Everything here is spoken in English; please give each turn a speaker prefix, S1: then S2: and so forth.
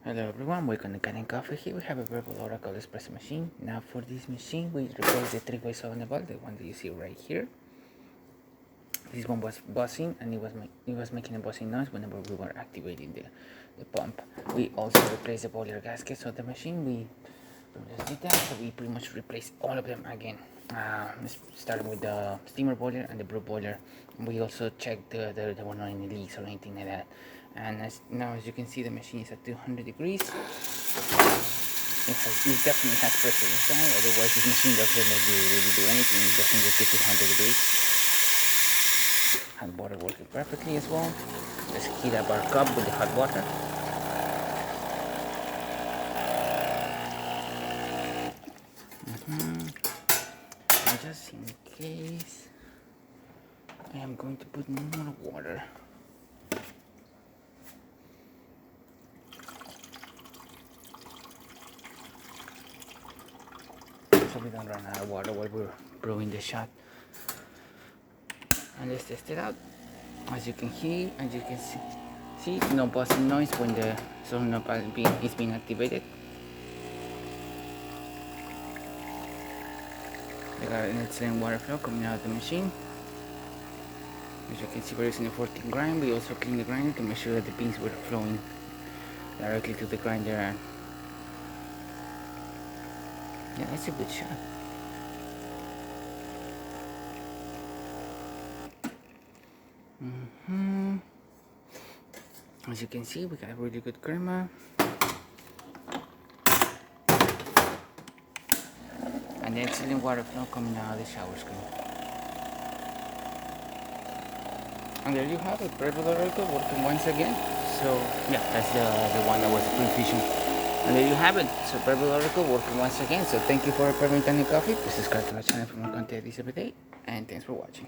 S1: Hello everyone, welcome to Kanen Coffee. Here we have a Breville Oracle espresso machine. Now for this machine we replace the 3-way solenoid, the one that you see right here. This one was buzzing and it was making a buzzing noise whenever we were activating the pump. We also replaced the boiler gaskets of the machine. We did that, so we pretty much replaced all of them again. Starting with the steamer boiler and the brew boiler. We also checked there were not any leaks or anything like that. And now as you can see, the machine is at 200 degrees. It definitely has pressure inside, otherwise this machine doesn't really do anything. It doesn't get to 200 degrees. Hot water working perfectly as well. Let's heat up our cup with the hot water. And just in case, I am going to put more water. So we don't run out of water while we're brewing the shot. And let's test it out. As you can hear, as you can see no buzzing noise when the solenoid is being activated. We got an excellent water flow coming out of the machine. As you can see, we're using a 14 grind. We also clean the grinder to make sure that the beans were flowing directly to the grinder. And yeah, that's a good shot. As you can see, we got a really good crema. And excellent water flow coming out of the shower screen. And there you have it, Breville Oracle working once again. So yeah, that's the one that was the pre-fusion. And there you have it. So Breville Oracle working once again. So thank you for preparing Kanen Coffee. Please subscribe to our channel for more content this every day. And thanks for watching.